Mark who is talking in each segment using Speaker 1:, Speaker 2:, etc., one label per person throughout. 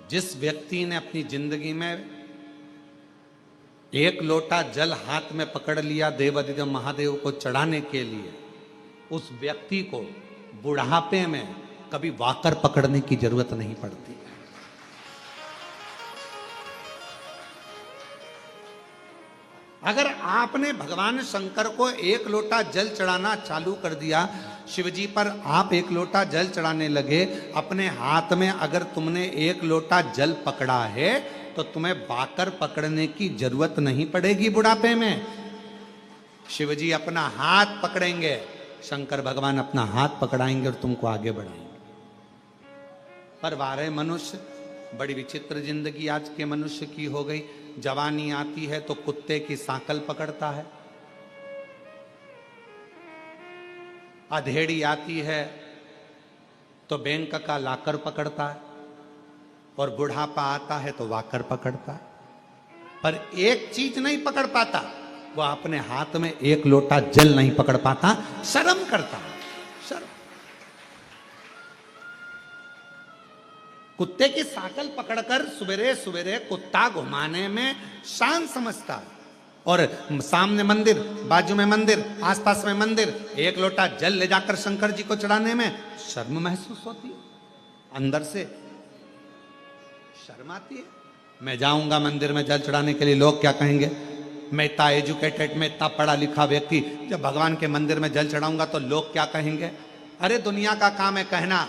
Speaker 1: जिस व्यक्ति ने अपनी जिंदगी में एक लोटा जल हाथ में पकड़ लिया देवाधिदेव महादेव को चढ़ाने के लिए, उस व्यक्ति को बुढ़ापे में कभी वाकर पकड़ने की जरूरत नहीं पड़ती। अगर आपने भगवान शंकर को एक लोटा जल चढ़ाना चालू कर दिया, शिवजी पर आप एक लोटा जल चढ़ाने लगे, अपने हाथ में अगर तुमने एक लोटा जल पकड़ा है तो तुम्हें बाकर पकड़ने की जरूरत नहीं पड़ेगी बुढ़ापे में। शिवजी अपना हाथ पकड़ेंगे, शंकर भगवान अपना हाथ पकड़ाएंगे और तुमको आगे बढ़ाएंगे। पर वारे मनुष्य, बड़ी विचित्र जिंदगी आज के मनुष्य की हो गई। जवानी आती है तो कुत्ते की सांकल पकड़ता है, अधेड़ी आती है तो बैंक का लाकर पकड़ता है, और बुढ़ापा आता है तो वाकर पकड़ता है। पर एक चीज नहीं पकड़ पाता, वो अपने हाथ में एक लोटा जल नहीं पकड़ पाता, शर्म करता है। शर्म। कुत्ते की सांकल पकड़कर सवेरे सवेरे कुत्ता घुमाने में शान समझता है, और सामने मंदिर, बाजू में मंदिर, आसपास में मंदिर, एक लोटा जल ले जाकर शंकर जी को चढ़ाने में शर्म महसूस होती है, अंदर से शर्म आती है। मैं जाऊंगा मंदिर में जल चढ़ाने के लिए, लोग क्या कहेंगे। मैं इतना एजुकेटेड, मैं इतना पढ़ा लिखा व्यक्ति, जब भगवान के मंदिर में जल चढ़ाऊंगा तो लोग क्या कहेंगे। अरे दुनिया का काम है कहना,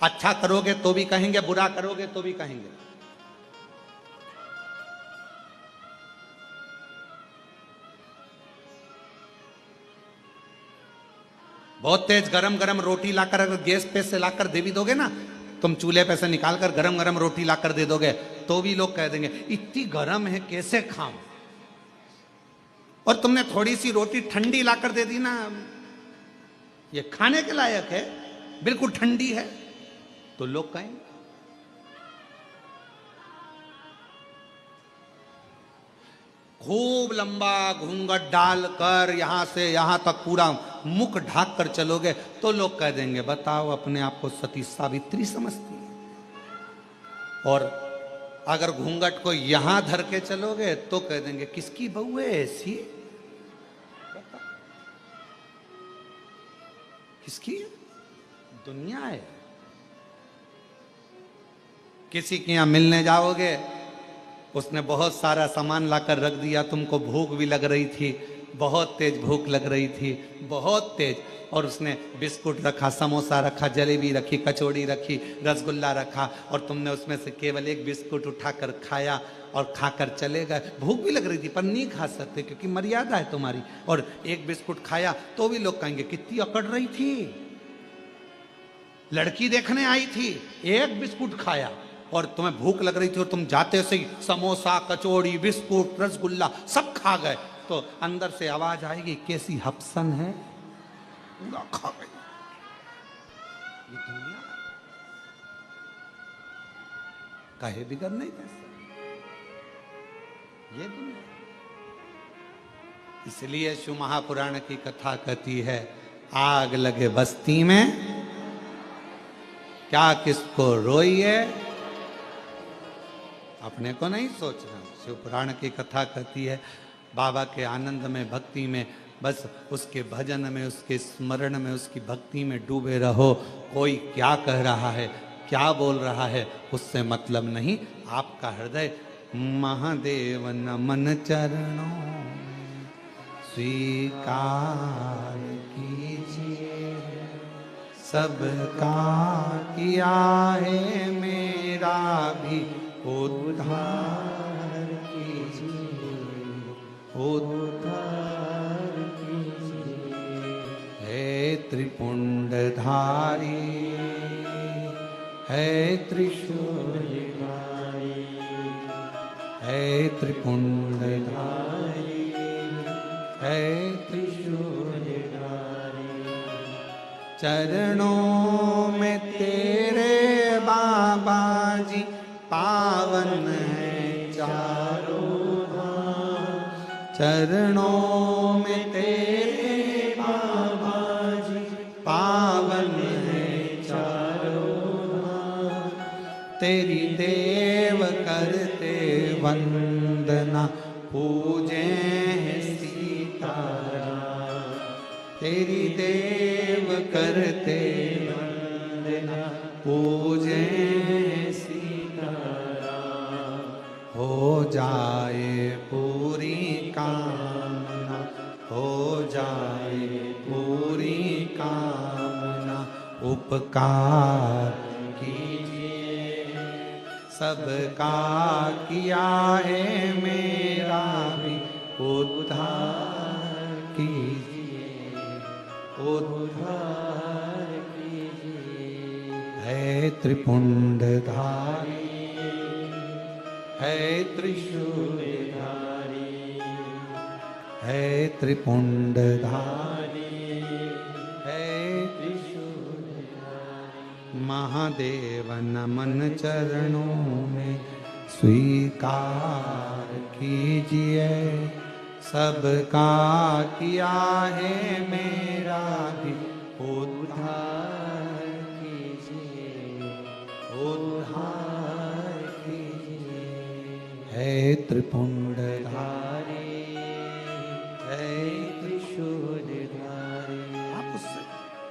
Speaker 1: अच्छा करोगे तो भी कहेंगे, बुरा करोगे तो भी कहेंगे। बहुत तेज गरम गरम रोटी लाकर अगर गैस पे से लाकर दे भी दोगे ना, तुम चूल्हे पे से निकालकर गरम गरम रोटी लाकर दे दोगे तो भी लोग कह देंगे इतनी गरम है कैसे खाऊं। और तुमने थोड़ी सी रोटी ठंडी लाकर दे दी ना, ये खाने के लायक है, बिल्कुल ठंडी है, तो लोग कहेंगे। खूब लंबा घूंघट डालकर यहां से यहां तक पूरा मुख ढाक कर चलोगे तो लोग कह देंगे बताओ अपने आप को सती सावित्री समझती है। और अगर घूंघट को यहां धर के चलोगे तो कह देंगे किसकी बहू है ऐसी, किसकी दुनिया है। किसी के यहां मिलने जाओगे, उसने बहुत सारा सामान लाकर रख दिया, तुमको भूख भी लग रही थी, बहुत तेज भूख लग रही थी, बहुत तेज, और उसने बिस्कुट रखा, समोसा रखा, जलेबी रखी, कचौड़ी रखी, रसगुल्ला रखा, और तुमने उसमें से केवल एक बिस्कुट उठाकर खाया और खाकर चले गए। भूख भी लग रही थी पर नहीं खा सकते क्योंकि मर्यादा है तुम्हारी, और एक बिस्कुट खाया तो भी लोग कहेंगे कितनी अकड़ रही थी, लड़की देखने आई थी, एक बिस्कुट खाया, और तुम्हें भूख लग रही थी और तुम जाते से ही समोसा, कचौड़ी, बिस्कुट, रसगुल्ला सब खा गए, तो अंदर से आवाज आएगी कैसी हपसन है, पूरा खा गई। ये दुनिया काहे बिगड़ नहीं पैसा, ये दुनिया। इसलिए शिव महापुराण की कथा कहती है आग लगे बस्ती में क्या किसको रोइए, अपने को नहीं सोचना। शिव पुराण की कथा कहती है बाबा के आनंद में, भक्ति में, बस उसके भजन में, उसके स्मरण में, उसकी भक्ति में डूबे रहो। कोई क्या कह रहा है, क्या बोल रहा है, उससे मतलब नहीं। आपका हृदय महादेव नमन चरणों स्वीकार कीजिए, सबका किया है मेरा भी उद्धार कीजिए, उद्धार कीजिए। है त्रिपुंडधारी, है त्रिशूलधारी, है त्रिपुंडधारी, है त्रिशूलधारी। चरणों में तेरे बाबा जी पावन है चारों धाम, चरणों में तेरे बाबा जी पावन है चारों धाम। तेरी देव करते वंदना पूजे सीताराम। तेरी देव करते वंदना पूजे सीताराम। हो जाए पूरी कामना, हो जाए पूरी कामना। उपकार कीजिए सबका किया है मेरा भी उद्धार कीजिए, उद्धार कीजिए। है त्रिपुंडधारी, है त्रिशूलधारी, है त्रिपुंडधारी, है त्रिशूलधारी। महादेव नमन चरणों में स्वीकार कीजिए सबका किया है मेरा भी उद्धार कीजिए, उद्धार कीजिए। है त्रिपुंडधारी, है त्रिशूलधारी। आप उससे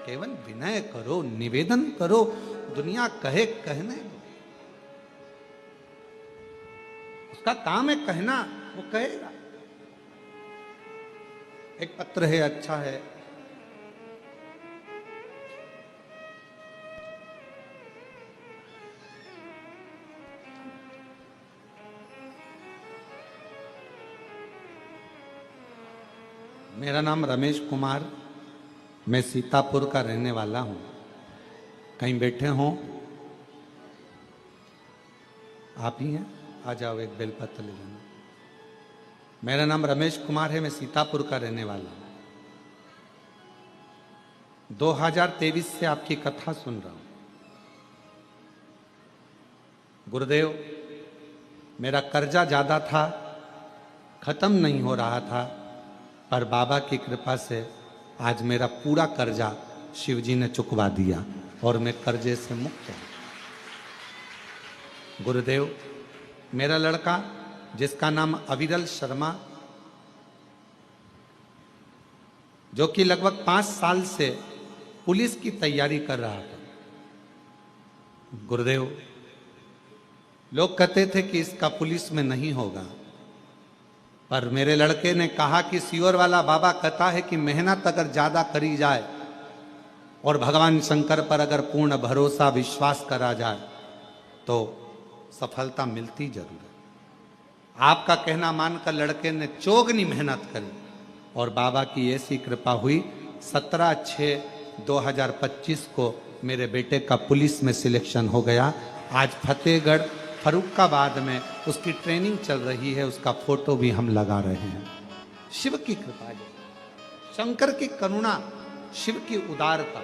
Speaker 1: केवल विनय करो, निवेदन करो, दुनिया कहे कहने दो। उसका काम है कहना, वो कहेगा। एक पत्र है, अच्छा है। मेरा नाम रमेश कुमार, मैं सीतापुर का रहने वाला हूं। कहीं बैठे हों, आप ही हैं, आ जाओ, एक बेलपत्र ले लेना। मेरा नाम रमेश कुमार है, मैं सीतापुर का रहने वाला हूं। 2023 से आपकी कथा सुन रहा हूं। गुरुदेव, मेरा कर्जा ज्यादा था, खत्म नहीं हो रहा था, पर बाबा की कृपा से आज मेरा पूरा कर्जा शिवजी ने चुकवा दिया और मैं कर्जे से मुक्त हूं। गुरुदेव, मेरा लड़का जिसका नाम अविरल शर्मा, जो कि लगभग 5 साल से पुलिस की तैयारी कर रहा था। गुरुदेव, लोग कहते थे कि इसका पुलिस में नहीं होगा, पर मेरे लड़के ने कहा कि सियोर वाला बाबा कहता है कि मेहनत अगर ज्यादा करी जाए और भगवान शंकर पर अगर पूर्ण भरोसा विश्वास करा जाए तो सफलता मिलती जरूर है। आपका कहना मानकर लड़के ने चौगनी मेहनत करी और बाबा की ऐसी कृपा हुई, 17/6/2025 को मेरे बेटे का पुलिस में सिलेक्शन हो गया। आज फतेहगढ़ फरुखाबाद में उसकी ट्रेनिंग चल रही है, उसका फोटो भी हम लगा रहे हैं। शिव की कृपा है, शंकर की करुणा, शिव की उदारता।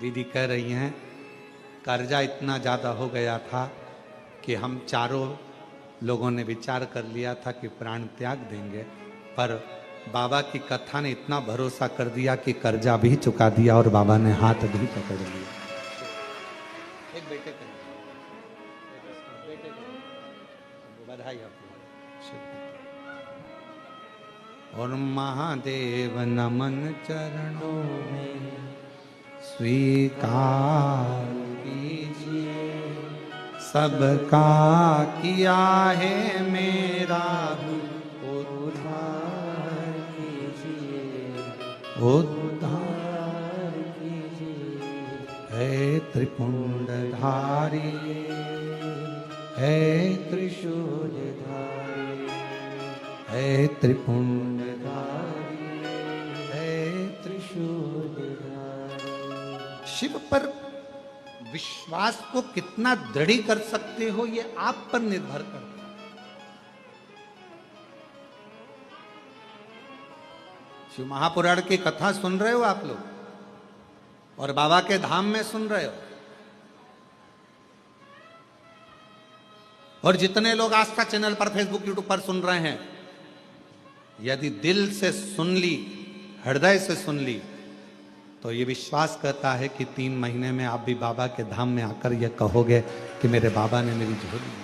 Speaker 1: दीदी कह रही हैं कर्जा इतना ज़्यादा हो गया था कि हम चारों लोगों ने विचार कर लिया था कि प्राण त्याग देंगे, पर बाबा की कथा ने इतना भरोसा कर दिया कि कर्जा भी चुका दिया और बाबा ने हाथ भी पकड़ लिया। एक बेटे को बधाई आपको। और महादेव नमन चरणों में स्वीकार कीजिए सबका किया है मेरा उद्धार कीजिए, उद्धार कीजिए। है त्रिपुंडधारी, है त्रिशूलधारी, है त्रिपुंडधारी, है त्रिशूलधारी। शिव पर विश्वास को कितना दृढ़ कर सकते हो ये आप पर निर्भर करता है। शिव महापुराण की कथा सुन रहे हो आप लोग और बाबा के धाम में सुन रहे हो। और जितने लोग आस्था चैनल पर, फेसबुक, यूट्यूब पर सुन रहे हैं, यदि दिल से सुन ली, हृदय से सुन ली, तो ये विश्वास करता है कि 3 महीने में आप भी बाबा के धाम में आकर ये कहोगे कि मेरे बाबा ने मेरी झोली ली।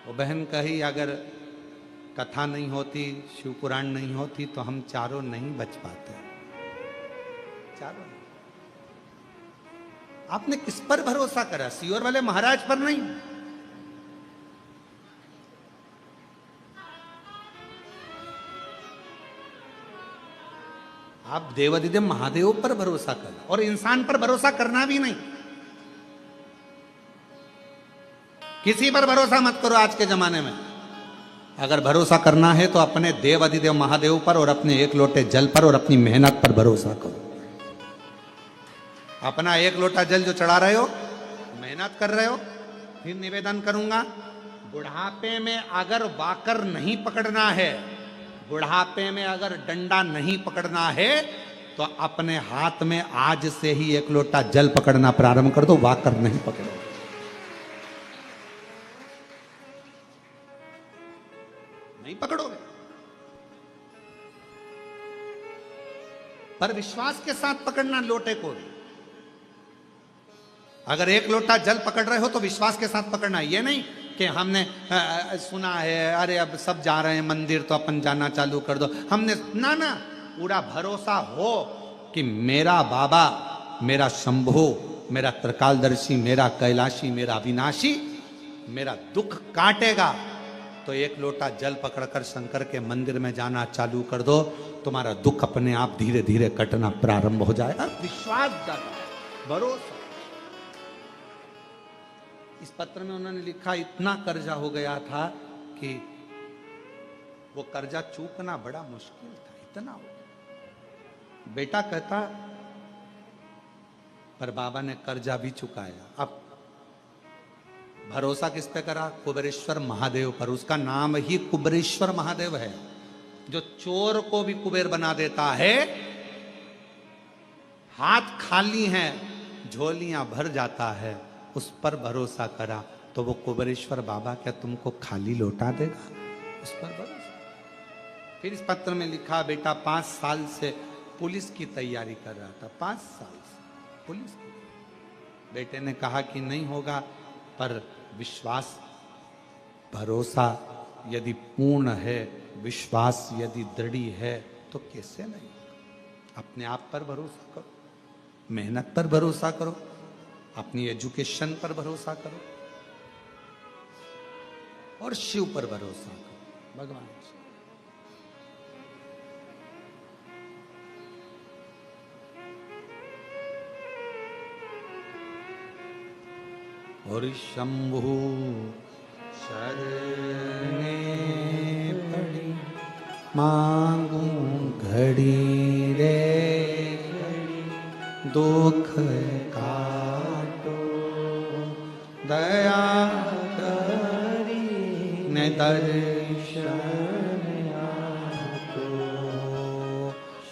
Speaker 1: वो बहन कही, अगर कथा नहीं होती, शिव पुराण नहीं होती, तो हम चारों नहीं बच पाते। चारों नहीं। आपने किस पर भरोसा करा? सीहोर वाले महाराज पर नहीं। आप देवादिदेव महादेव पर भरोसा करो, और इंसान पर भरोसा करना भी नहीं। किसी पर भरोसा मत करो आज के जमाने में। अगर भरोसा करना है तो अपने देव अधिदेव महादेव पर और अपने एक लोटे जल पर और अपनी मेहनत पर भरोसा करो। अपना एक लोटा जल जो चढ़ा रहे हो, मेहनत कर रहे हो, फिर निवेदन करूंगा, बुढ़ापे में अगर वाकर नहीं पकड़ना है, बुढ़ापे में अगर डंडा नहीं पकड़ना है, तो अपने हाथ में आज से ही एक लोटा जल पकड़ना प्रारंभ कर दो, वाकर नहीं पकड़ो। नहीं पकड़ोगे, पर विश्वास के साथ पकड़ना लोटे को। अगर एक लोटा जल पकड़ रहे हो तो विश्वास के साथ पकड़ना। ये नहीं कि हमने सुना है, अरे अब सब जा रहे हैं मंदिर तो अपन जाना चालू कर दो, हमने ना ना, पूरा भरोसा हो कि मेरा बाबा, मेरा शंभु, मेरा त्रिकालदर्शी, मेरा कैलाशी, मेरा अविनाशी मेरा दुख काटेगा, तो एक लोटा जल पकड़कर शंकर के मंदिर में जाना चालू कर दो, तुम्हारा दुख अपने आप धीरे धीरे कटना प्रारंभ हो जाएगा। विश्वास जाता है, भरोसा। इस पत्र में उन्होंने लिखा, इतना कर्जा हो गया था कि वो कर्जा चूकना बड़ा मुश्किल था, इतना हो गया। बेटा कहता, पर बाबा ने कर्जा भी चुकाया। अब भरोसा किस पे करा? कुबेरेश्वर महादेव पर। उसका नाम ही कुबेरेश्वर महादेव है, जो चोर को भी कुबेर बना देता है। हाथ खाली हैं, झोलियां भर जाता है, उस पर भरोसा करा तो वो कुबेरेश्वर बाबा क्या तुमको खाली लौटा देगा? उस पर भरोसा। फिर इस पत्र में लिखा, बेटा 5 साल से पुलिस की तैयारी कर रहा था, 5 साल से पुलिस की। बेटे ने कहा कि नहीं होगा, पर विश्वास, भरोसा यदि पूर्ण है, विश्वास यदि दृढ़ है, तो कैसे नहीं? अपने आप पर भरोसा करो, मेहनत पर भरोसा करो, अपनी एजुकेशन पर भरोसा करो, और शिव पर भरोसा करो, भगवान। और शंभु शरणे पड़ी, मांगू घड़ी रे घड़ी, दुख काटो दया करी ने दर्शन आतो।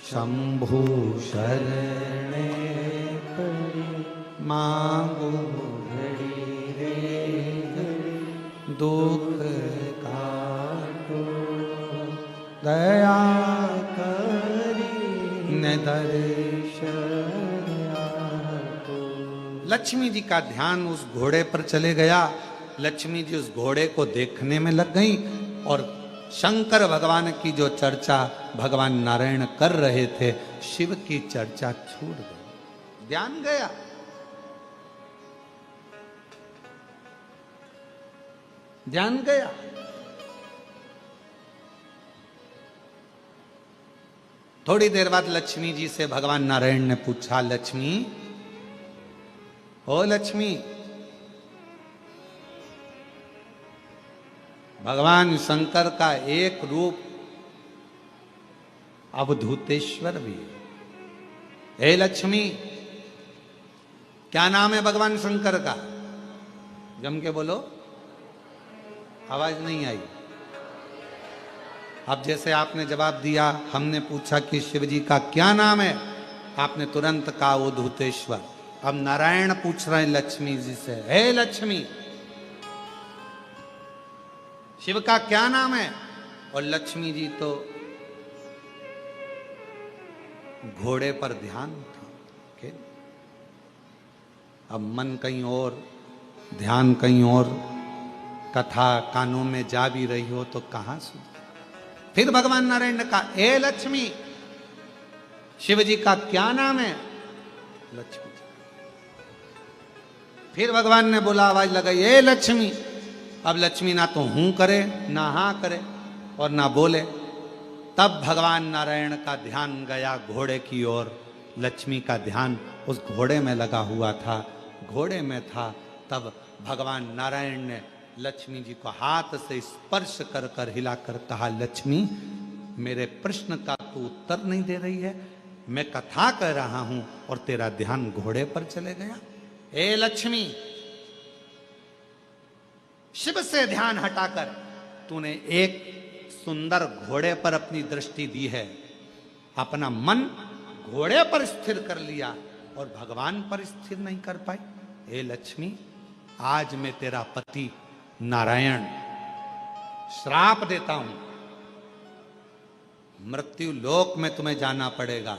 Speaker 1: शंभु शरणे पड़ी, मांगू दुख काटो दया करी ने दर्शन आतो। लक्ष्मी जी का ध्यान उस घोड़े पर चले गया। लक्ष्मी जी उस घोड़े को देखने में लग गई, और शंकर भगवान की जो चर्चा भगवान नारायण कर रहे थे, शिव की चर्चा छूट गई, ध्यान गया। ध्यान गया। थोड़ी देर बाद लक्ष्मी जी से भगवान नारायण ने पूछा, लक्ष्मी, ओ लक्ष्मी, भगवान शंकर का एक रूप अवधूतेश्वर भी है। हे लक्ष्मी, क्या नाम है भगवान शंकर का? जम के बोलो, आवाज नहीं आई। अब जैसे आपने जवाब दिया, हमने पूछा कि शिव जी का क्या नाम है, आपने तुरंत कहा अवधूतेश्वर। अब नारायण पूछ रहे हैं लक्ष्मी जी से, हे लक्ष्मी, शिव का क्या नाम है? और लक्ष्मी जी तो घोड़े पर ध्यान था के? अब मन कहीं और, ध्यान कहीं और, कथा कानों में जा भी रही हो तो कहां सुन। फिर भगवान नारायण ने कहा, ए लक्ष्मी, शिव जी का क्या नाम है? लक्ष्मी जी। फिर भगवान ने बोला, आवाज लगाई, ए लक्ष्मी। अब लक्ष्मी ना तो हूं करे, ना हां करे और ना बोले। तब भगवान नारायण का ध्यान गया घोड़े की ओर। लक्ष्मी का ध्यान उस घोड़े में लगा हुआ था, घोड़े में था। तब भगवान नारायण ने लक्ष्मी जी को हाथ से स्पर्श कर कर हिलाकर कहा, लक्ष्मी, मेरे प्रश्न का तू उत्तर नहीं दे रही है। मैं कथा कह रहा हूं और तेरा ध्यान घोड़े पर चले गया। ए लक्ष्मी, शिव से ध्यान हटाकर तूने एक सुंदर घोड़े पर अपनी दृष्टि दी है, अपना मन घोड़े पर स्थिर कर लिया और भगवान पर स्थिर नहीं कर पाई। हे लक्ष्मी, आज मैं तेरा पति नारायण श्राप देता हूं, मृत्यु लोक में तुम्हें जाना पड़ेगा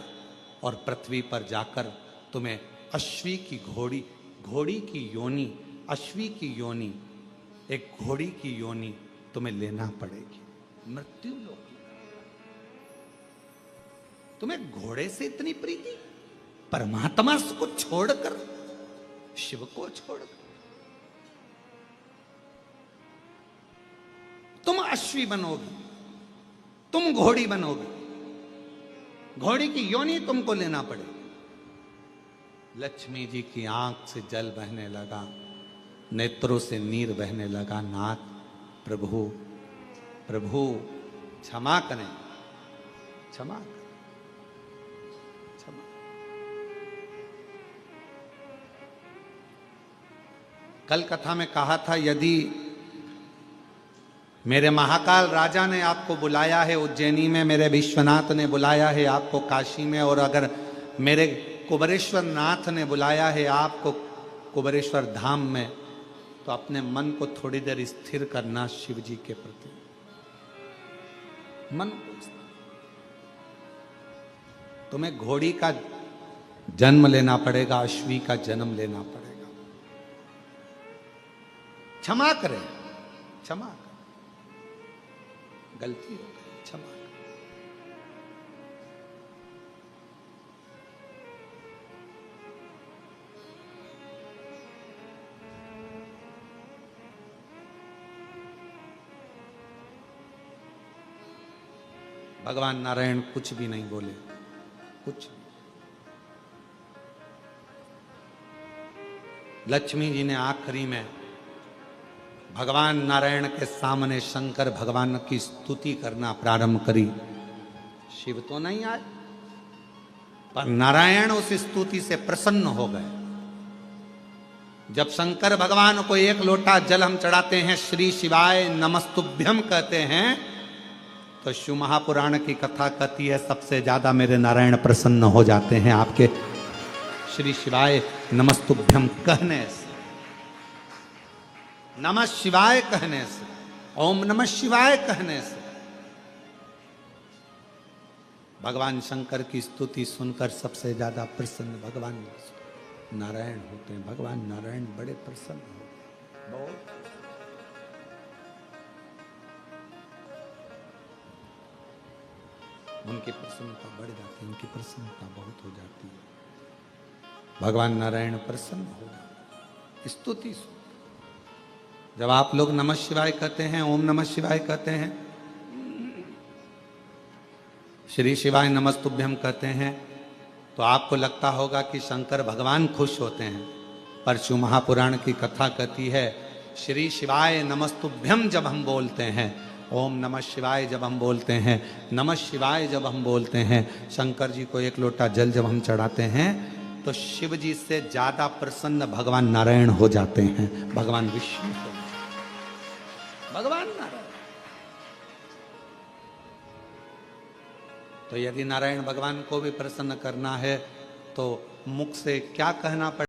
Speaker 1: और पृथ्वी पर जाकर तुम्हें अश्वी की घोड़ी, घोड़ी की योनि, अश्वी की योनि, एक घोड़ी की योनि तुम्हें लेना पड़ेगी। मृत्यु लोक, तुम्हें घोड़े से इतनी प्रीति, परमात्मा को छोड़कर, शिव को छोड़कर तुम अश्वी बनोगी, तुम घोड़ी बनोगी, घोड़ी की योनि तुमको लेना पड़ेगी। लक्ष्मी जी की आंख से जल बहने लगा, नेत्रों से नीर बहने लगा। नाथ, प्रभु, प्रभु क्षमा करें, क्षमा करें, क्षमा। कल कथा में कहा था, यदि मेरे महाकाल राजा ने आपको बुलाया है उज्जैनी में, मेरे विश्वनाथ ने बुलाया है आपको काशी में, और अगर मेरे कुबेरेश्वर नाथ ने बुलाया है आपको कुबेरेश्वर धाम में, तो अपने मन को थोड़ी देर स्थिर करना शिव जी के प्रति। मन को तुम्हें घोड़ी का जन्म लेना पड़ेगा, अश्वी का जन्म लेना पड़ेगा। क्षमा करें, क्षमा करें, गलती हो गई, क्षमा करें। भगवान नारायण कुछ भी नहीं बोले, कुछ। लक्ष्मी जी ने आखिरी में भगवान नारायण के सामने शंकर भगवान की स्तुति करना प्रारंभ करी। शिव तो नहीं आए, पर नारायण उस स्तुति से प्रसन्न हो गए। जब शंकर भगवान को एक लोटा जल हम चढ़ाते हैं, श्री शिवाय नमस्तुभ्यम कहते हैं, तो शिव महापुराण की कथा कहती है सबसे ज्यादा मेरे नारायण प्रसन्न हो जाते हैं आपके श्री शिवाय नमस्तुभ्यम कहने से, नमः शिवाय कहने से, ओम नमः शिवाय कहने से। भगवान शंकर की स्तुति सुनकर सबसे ज्यादा प्रसन्न भगवान नारायण होते हैं। भगवान नारायण बड़े प्रसन्न होते हैं, बहुत। उनकी प्रसन्नता बढ़ जाती है, उनकी प्रसन्नता बहुत हो जाती है। भगवान नारायण प्रसन्न हो जाते, स्तुति सुन। जब आप लोग नमः शिवाय कहते हैं, ओम नमः शिवाय कहते हैं, श्री शिवाय नमस्तुभ्यम कहते हैं, तो आपको लगता होगा कि शंकर भगवान खुश होते हैं। पर शिव महापुराण की कथा कहती है, श्री शिवाय नमस्तुभ्यम जब हम बोलते हैं, ओम नमः शिवाय जब हम बोलते हैं, नमः शिवाय जब हम बोलते हैं, शंकर जी को एक लोटा जल जब हम चढ़ाते हैं, तो शिव जी से ज्यादा प्रसन्न भगवान नारायण हो जाते हैं, भगवान विष्णु को, भगवान नारायण। तो यदि नारायण भगवान को भी प्रसन्न करना है तो मुख से क्या कहना पड़ेगा?